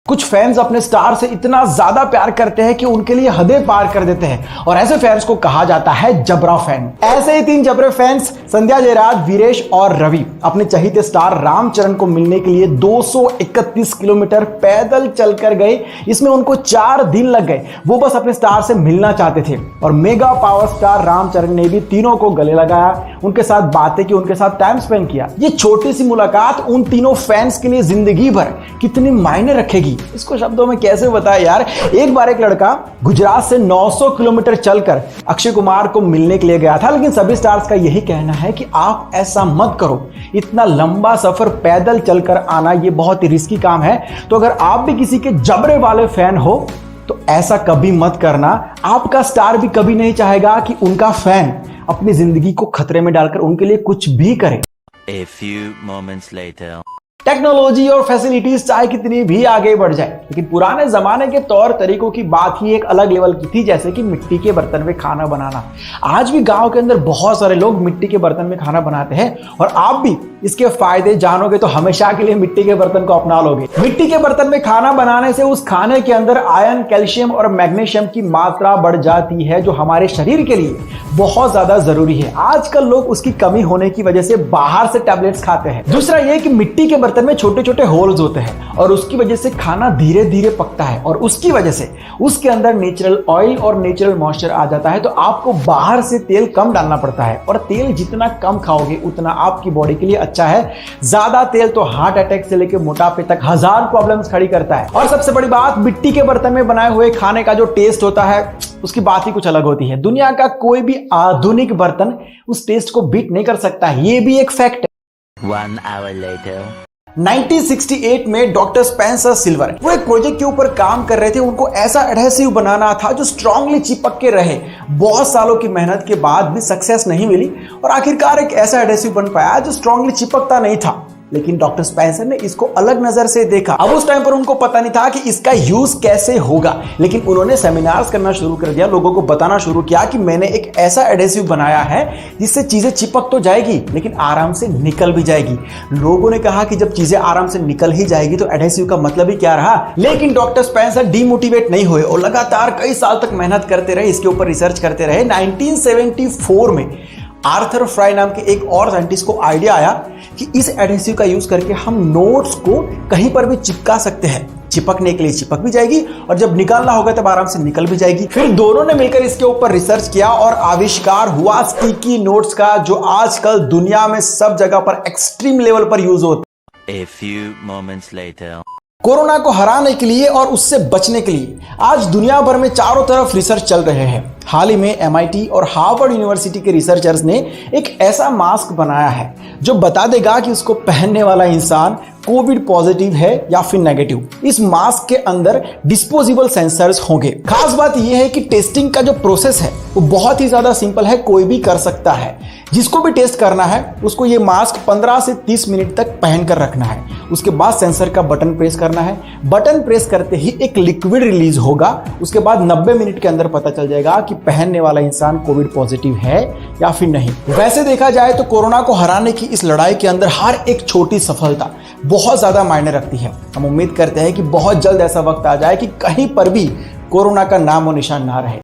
कुछ फैंस अपने स्टार से इतना ज्यादा प्यार करते हैं कि उनके लिए हदें पार कर देते हैं और ऐसे फैंस को कहा जाता है जबरा फैन। ऐसे ही 3 जबरे फैंस संध्या जयराज, वीरेश और रवि अपने चहीते स्टार रामचरण को मिलने के लिए 231 किलोमीटर पैदल चलकर गए। इसमें उनको 4 दिन लग गए। वो बस अपने स्टार से मिलना चाहते थे और मेगा पावर स्टार रामचरण ने भी तीनों को गले लगाया, उनके साथ बातें की, उनके साथ टाइम स्पेंड किया। ये छोटी सी मुलाकात उन तीनों फैंस के लिए जिंदगी भर कितनी मायने रखेगी, इसको शब्दों में कैसे बताएं यार। एक बार एक लड़का गुजरात से 900 किलोमीटर चलकर अक्षय कुमार को मिलने के लिए गया था, लेकिन सभी स्टार्स का यही कहना है कि आप ऐसा मत करो, इतना लंबा सफर पैदल चलकर आना ये बहुत ही रिस्की काम है। तो अगर आप भी किसी के जबरे वाले फैन हो तो ऐसा कभी मत करना। आपका स्टार भी कभी नहीं चाहेगा कि उनका फैन अपनी जिंदगी को खतरे में डालकर उनके लिए कुछ भी करे। A few moments later. Technology और फैसिलिटीज चाहे कितनी भी आगे बढ़ जाए, लेकिन पुराने जमाने के तौर तरीकों की बात ही एक अलग लेवल की थी, जैसे कि मिट्टी के बर्तन में खाना बनाना। आज भी गांव के अंदर बहुत सारे लोग मिट्टी के बर्तन में खाना बनाते हैं और आप भी इसके फायदे जानोगे तो हमेशा के लिए मिट्टी के बर्तन को अपना लोगे। मिट्टी के बर्तन में खाना बनाने से उस खाने के अंदर आयरन, कैल्शियम और मैग्नीशियम की मात्रा बढ़ जाती है, जो हमारे शरीर के लिए बहुत ज्यादा जरूरी है। आजकल लोग उसकी कमी होने की वजह से बाहर से टैबलेट्स खाते हैं। दूसरा ये कि मिट्टी के बर्तन में छोटे छोटे होल्स होते हैं और उसकी वजह से खाना धीरे धीरे पकता है और उसकी वजह से उसके अंदर नेचुरल ऑयल और नेचुरल मॉइस्चर आ जाता है। तो आपको बाहर से तेल कम डालना पड़ता है और तेल जितना कम खाओगे उतना आपकी बॉडी के लिए अच्छा है। ज्यादा तेल तो हार्ट अटैक से लेकर मोटापे तक 1000 प्रॉब्लम्स खड़ी करता है। और सबसे बड़ी बात, मिट्टी के बर्तन में बनाए हुए खाने का जो टेस्ट होता है उसकी बात ही कुछ अलग होती है। दुनिया का कोई भी आधुनिक बर्तन उस टेस्ट को बीट नहीं कर सकता, ये भी एक फैक्ट है। 1 hour later. 1968 में डॉक्टर स्पेंसर सिल्वर वो एक प्रोजेक्ट के ऊपर काम कर रहे थे। उनको ऐसा एडहेसिव बनाना था जो स्ट्रांगली चिपक के रहे। बहुत सालों की मेहनत के बाद भी सक्सेस नहीं मिली और आखिरकार एक ऐसा एडहेसिव बन पाया जो स्ट्रांगली चिपकता नहीं था, लेकिन डॉक्टर स्पेंसर ने इसको अलग नजर से देखा। अब उस टाइम पर उनको पता नहीं था कि इसका यूज कैसे होगा, लेकिन उन्होंने सेमिनार्स करना शुरू कर दिया, लोगों को बताना शुरू किया कि मैंने एक ऐसा एडहेसिव बनाया है जिससे चीजें चिपक तो जाएगी लेकिन आराम से निकल भी जाएगी। लोगों ने कहा कि जब चीजें आराम से निकल ही जाएगी तो एडहेसिव का मतलब ही क्या रहा। लेकिन डॉक्टर स्पेंसर डिमोटिवेट नहीं हुए और लगातार कई साल तक मेहनत करते रहे, इसके ऊपर रिसर्च करते रहे। 1974 में आर्थर फ्राई नाम के एक और साइंटिस्ट को आइडिया आया कि इस एडहेसिव का यूज करके हम नोट्स को कहीं पर भी चिपका सकते हैं। चिपकने के लिए चिपक भी जाएगी और जब निकालना होगा तब आराम से निकल भी जाएगी। फिर दोनों ने मिलकर इसके ऊपर रिसर्च किया और आविष्कार हुआ स्टिकी नोट्स का, जो आजकल दुनिया में सब जगह पर एक्सट्रीम लेवल पर यूज होता है। A few moments later. Corona को हराने के लिए और उससे बचने के लिए आज दुनिया भर में चारों तरफ रिसर्च चल रहे हैं। हाल ही में MIT और हार्वर्ड यूनिवर्सिटी के रिसर्चर्स ने एक ऐसा मास्क बनाया है जो बता देगा कि उसको पहनने वाला इंसान कोविड पॉजिटिव है या फिर नेगेटिव। इस मास्क के अंदर डिस्पोजेबल सेंसर्स होंगे। खास बात यह है कि टेस्टिंग का जो प्रोसेस है वो बहुत ही ज्यादा सिंपल है, कोई भी कर सकता है। जिसको भी टेस्ट करना है उसको ये मास्क 15 से 30 मिनट तक पहनकर रखना है। उसके बाद सेंसर का बटन प्रेस करना है। बटन प्रेस करते ही एक लिक्विड रिलीज होगा। उसके बाद 90 मिनट के अंदर पता चल जाएगा कि पहनने वाला इंसान कोविड पॉजिटिव है या फिर नहीं। वैसे देखा जाए तो कोरोना को हराने की इस लड़ाई के अंदर हर एक छोटी सफलता बहुत ज्यादा मायने रखती है। हम उम्मीद करते हैं कि बहुत जल्द ऐसा वक्त आ जाए कि कहीं पर भी कोरोना का नामो निशान ना रहे।